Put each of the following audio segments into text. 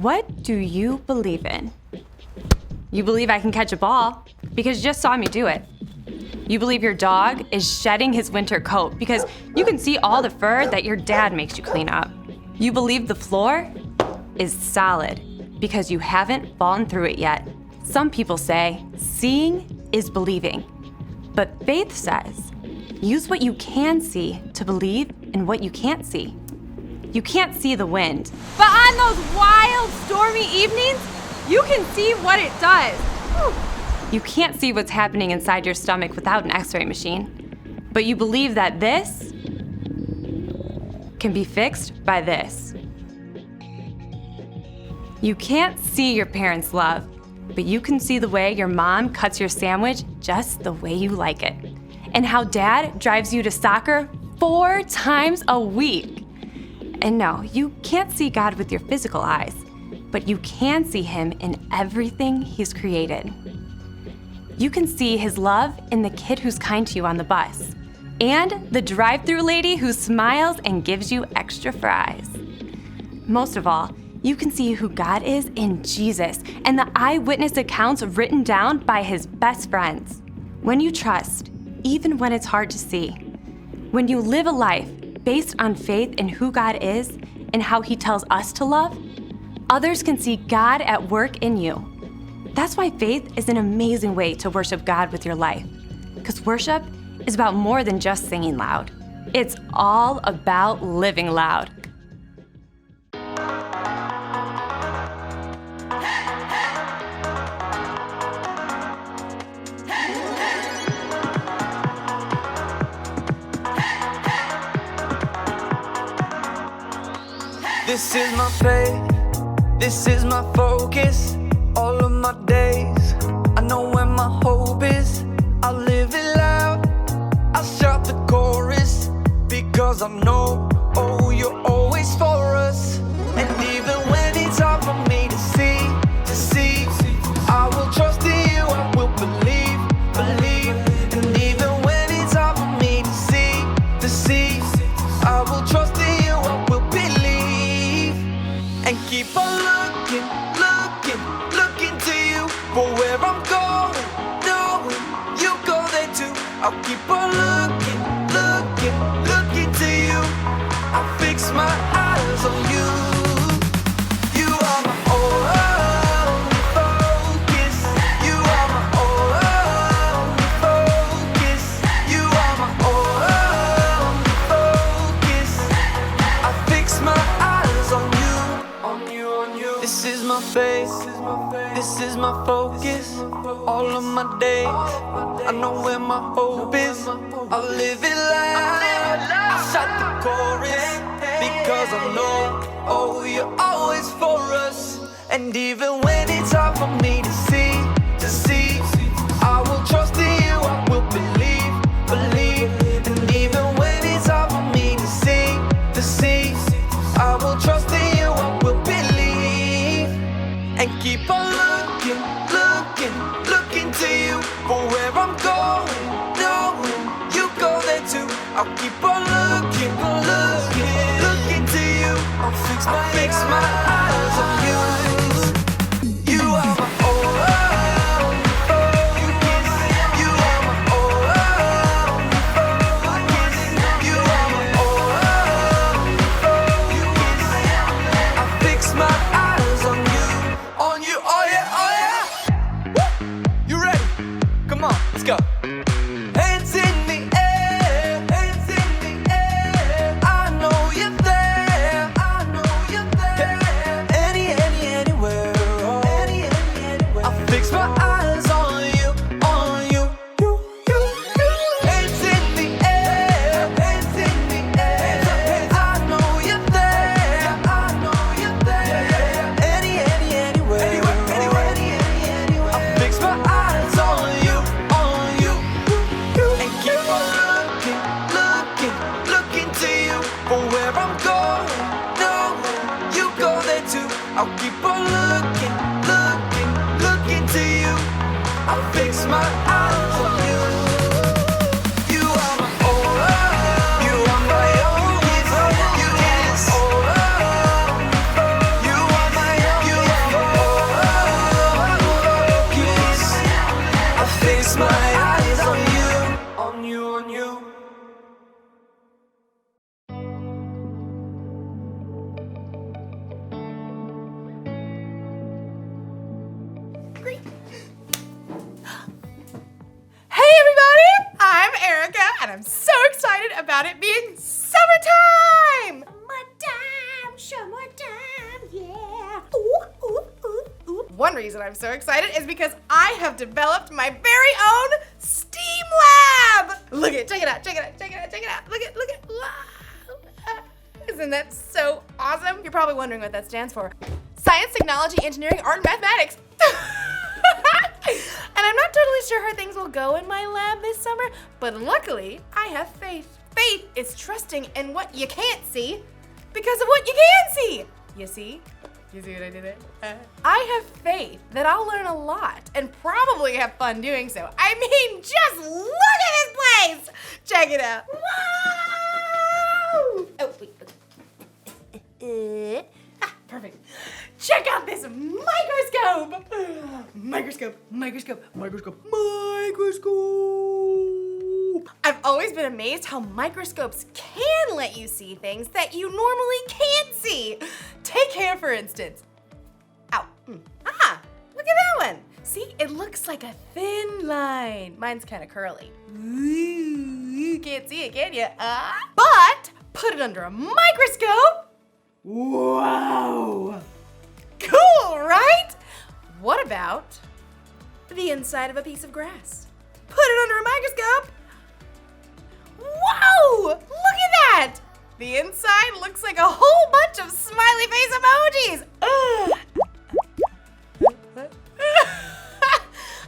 What do you believe in? You believe I can catch a ball because you just saw me do it. You believe your dog is shedding his winter coat because you can see all the fur that your dad makes you clean up. You believe the floor is solid because you haven't fallen through it yet. Some people say seeing is believing, but faith says use what you can see to believe in what you can't see. You can't see the wind, but on those wild, stormy evenings, you can see what it does. You can't see what's happening inside your stomach without an X-ray machine, but you believe that this can be fixed by this. You can't see your parents' love, but you can see the way your mom cuts your sandwich just the way you like it, and how dad drives you to soccer 4 times a week. And no, you can't see God with your physical eyes, but you can see him in everything he's created. You can see his love in the kid who's kind to you on the bus, and the drive-thru lady who smiles and gives you extra fries. Most of all, you can see who God is in Jesus and the eyewitness accounts written down by his best friends. When you trust, even when it's hard to see, when you live a life based on faith in who God is and how he tells us to love, others can see God at work in you. That's why faith is an amazing way to worship God with your life. Because worship is about more than just singing loud. It's all about living loud. This is my faith, this is my focus, all of my days. I know where my hope is, I'll live it loud. I'll shout the chorus, because I know, oh, you're always for us. And even when it's hard for me to see, I will trust in you, I will believe. And even when it's hard for me to see, I will trust in you, I will believe. And keep on looking to you for where I'm going, knowing you go there too. I'll keep on looking to you. I'll fix my eyes on you. You are my only focus. You are my only focus. You are my only focus. I fix my eyes on you. This is my faith, this is my focus, all of my days. I know where my hope is, I'll live it loud. I shout the chorus, because I know, oh, you're always for us. And even when it's hard for me to see, I will trust in you, I will believe. And even when it's hard for me to see, I will trust in you, I will believe. And keep on looking to you for where I'm going, knowing you go there too. I'll keep on looking to you. I'll fix my eyes on you. You are my only focus. You are my only focus. You are my only focus. I fix my eyes on you, oh yeah. Woo! You ready? Come on, let's go. Hands in the air, hands in the air. I know you're there, I know you're there. Anywhere, oh. Anywhere. I fix my eyes on you, you. Hands in the air, hands in the air. I know you're there, I know you're there. Anywhere. I fix my eyes on you. And keep on looking to you for where I'm going, knowing you go there too. I'll keep on looking to you. I'll fix my eyes on you. You are my only, you are my only focus. You are my only, you fix my eyes on you, on you, on you. Hey everybody, I'm Erica and I'm so excited about it being summertime! Summertime, yeah. Ooh, ooh, ooh, ooh. One reason I'm so excited is because I have developed my very own STEAM lab! Look at it, check it out, check it out, check it out, check it out. Look at, wow. Isn't that so awesome? You're probably wondering what that stands for. Science, technology, engineering, art, and mathematics. And I'm not totally sure how things will go in my lab this summer, but luckily I have faith. Faith is trusting in what you can't see because of what you can see. You see? You see what I did there? I have faith that I'll learn a lot and probably have fun doing so. I mean, just look at this place! Check it out. Wow! Oh, wait. Perfect. Check out this microscope! Microscope. I've always been amazed how microscopes can let you see things that you normally can't see. Take hair, for instance. Ow. Ah, look at that one. See, it looks like a thin line. Mine's kind of curly. Ooh, you can't see it, can you? But put it under a microscope. Wow. Cool, right? What about the inside of a piece of grass? Put it under a microscope. Whoa! Look at that! The inside looks like a whole bunch of smiley face emojis.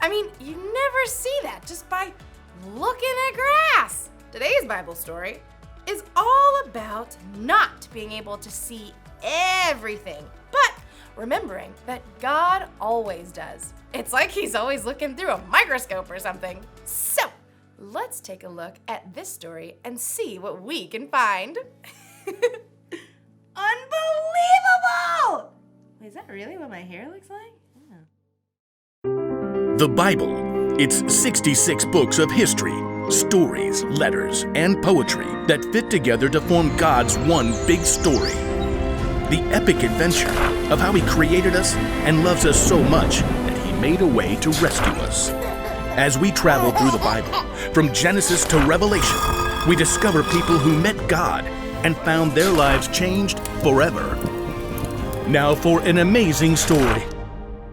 I mean, you never see that just by looking at grass. Today's Bible story is all about not being able to see everything, but remembering that God always does. It's like he's always looking through a microscope or something. So, let's take a look at this story and see what we can find. Unbelievable! Is that really what my hair looks like? Yeah. The Bible. It's 66 books of history, stories, letters, and poetry that fit together to form God's one big story. The epic adventure of how He created us and loves us so much that He made a way to rescue us. As we travel through the Bible, from Genesis to Revelation, we discover people who met God and found their lives changed forever. Now for an amazing story,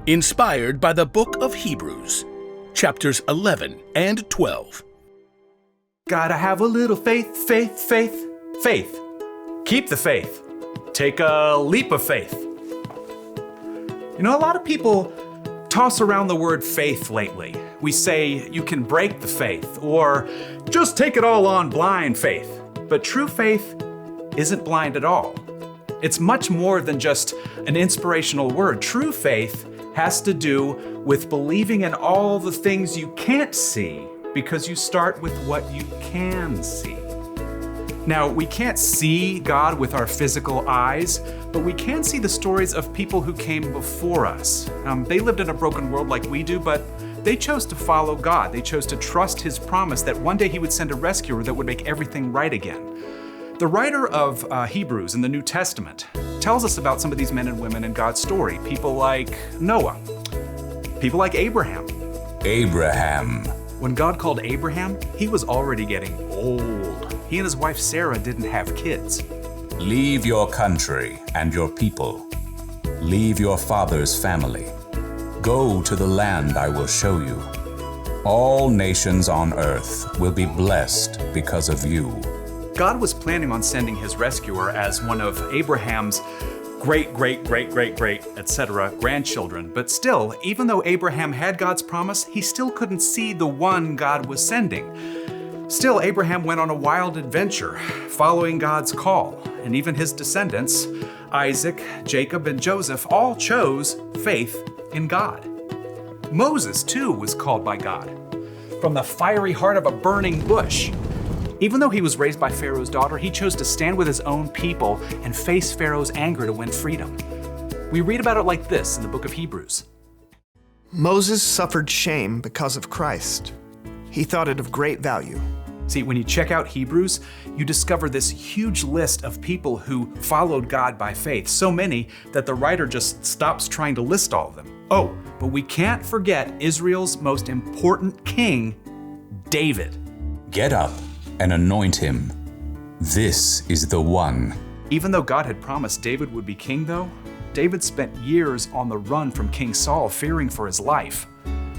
inspired by the book of Hebrews, chapters 11 and 12. Gotta have a little faith, faith, faith, faith. Keep the faith. Take a leap of faith. You know, a lot of people toss around the word faith lately. We say you can break the faith or just take it all on blind faith. But true faith isn't blind at all. It's much more than just an inspirational word. True faith has to do with believing in all the things you can't see because you start with what you can see. Now, we can't see God with our physical eyes, but we can see the stories of people who came before us. They lived in a broken world like we do, but they chose to follow God. They chose to trust His promise that one day He would send a rescuer that would make everything right again. The writer of Hebrews in the New Testament tells us about some of these men and women in God's story. People like Noah, people like Abraham. When God called Abraham, he was already getting old. He and his wife Sarah didn't have kids. Leave your country and your people. Leave your father's family. Go to the land I will show you. All nations on earth will be blessed because of you. God was planning on sending his rescuer as one of Abraham's great, etc. grandchildren. But still, even though Abraham had God's promise, he still couldn't see the one God was sending. Still, Abraham went on a wild adventure, following God's call, and even his descendants, Isaac, Jacob, and Joseph, all chose faith in God. Moses, too, was called by God from the fiery heart of a burning bush. Even though he was raised by Pharaoh's daughter, he chose to stand with his own people and face Pharaoh's anger to win freedom. We read about it like this in the book of Hebrews. Moses suffered shame because of Christ. He thought it of great value. See, when you check out Hebrews, you discover this huge list of people who followed God by faith, so many that the writer just stops trying to list all of them. Oh, but we can't forget Israel's most important king, David. Get up and anoint him. This is the one. Even though God had promised David would be king, though, David spent years on the run from King Saul, fearing for his life.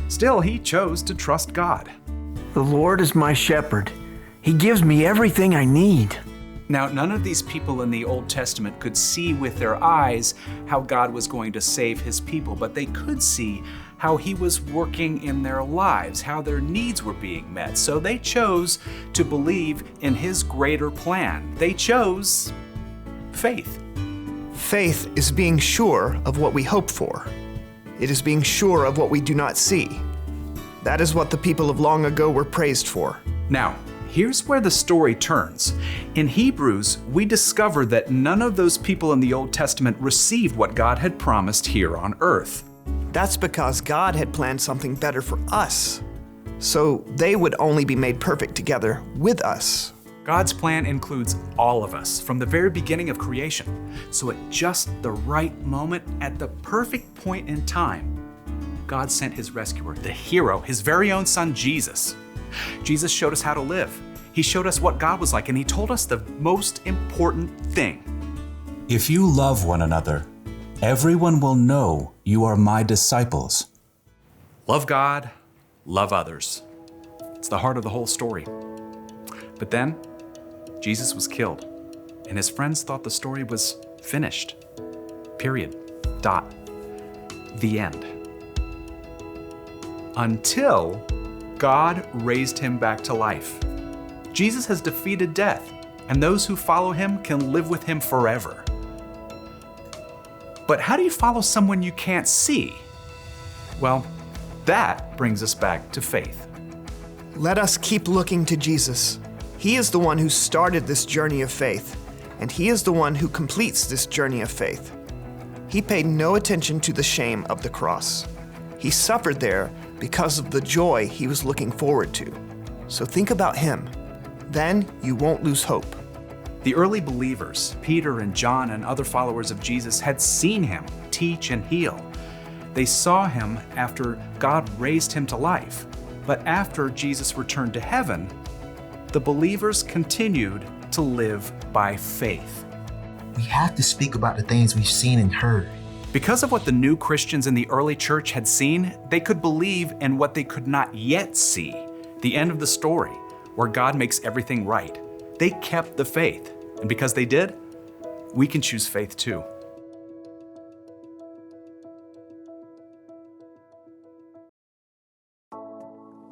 Still, he chose to trust God. The Lord is my shepherd. He gives me everything I need. Now, none of these people in the Old Testament could see with their eyes how God was going to save his people, but they could see how he was working in their lives, how their needs were being met. So they chose to believe in his greater plan. They chose faith. Faith is being sure of what we hope for. It is being sure of what we do not see. That is what the people of long ago were praised for. Now, here's where the story turns. In Hebrews, we discover that none of those people in the Old Testament received what God had promised here on earth. That's because God had planned something better for us, so they would only be made perfect together with us. God's plan includes all of us from the very beginning of creation. So at just the right moment, at the perfect point in time, God sent his rescuer, the hero, his very own son, Jesus. Jesus showed us how to live. He showed us what God was like, and he told us the most important thing. If you love one another, everyone will know you are my disciples. Love God, love others. It's the heart of the whole story. But then, Jesus was killed, and his friends thought the story was finished. Period. Dot. The end. Until God raised him back to life. Jesus has defeated death, and those who follow him can live with him forever. But how do you follow someone you can't see? Well, that brings us back to faith. Let us keep looking to Jesus. He is the one who started this journey of faith, and he is the one who completes this journey of faith. He paid no attention to the shame of the cross. He suffered there because of the joy he was looking forward to. So think about him. Then you won't lose hope. The early believers, Peter and John and other followers of Jesus, had seen him teach and heal. They saw him after God raised him to life. But after Jesus returned to heaven, the believers continued to live by faith. We have to speak about the things we've seen and heard. Because of what the new Christians in the early church had seen, they could believe in what they could not yet see, the end of the story, where God makes everything right. They kept the faith, and because they did, we can choose faith too.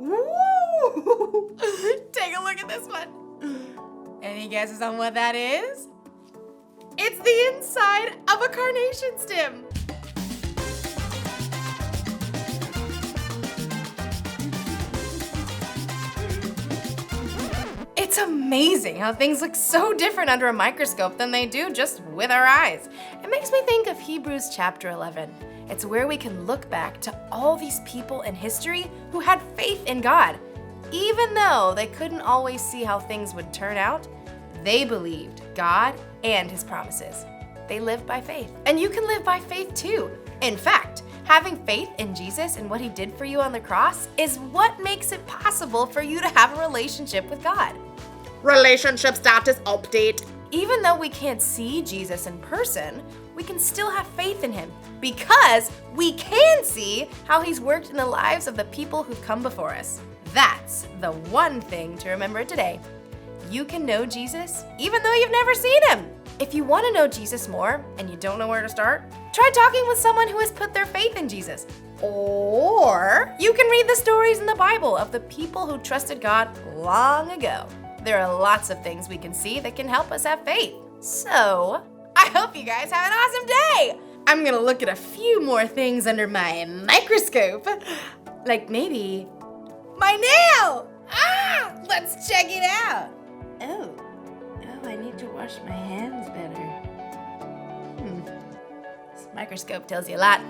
Woo! Take a look at this one. Any guesses on what that is? It's the inside of a carnation stem. It's amazing how things look so different under a microscope than they do just with our eyes. It makes me think of Hebrews chapter 11. It's where we can look back to all these people in history who had faith in God. Even though they couldn't always see how things would turn out, they believed God and his promises. They lived by faith. And you can live by faith too. In fact, having faith in Jesus and what he did for you on the cross is what makes it possible for you to have a relationship with God. Relationship status update. Even though we can't see Jesus in person, we can still have faith in him because we can see how he's worked in the lives of the people who've come before us. That's the one thing to remember today. You can know Jesus even though you've never seen him. If you want to know Jesus more and you don't know where to start, try talking with someone who has put their faith in Jesus. Or you can read the stories in the Bible of the people who trusted God long ago. There are lots of things we can see that can help us have faith. So, I hope you guys have an awesome day! I'm gonna look at a few more things under my microscope. Like maybe my nail! Let's check it out. Oh, I need to wash my hands better. This microscope tells you a lot.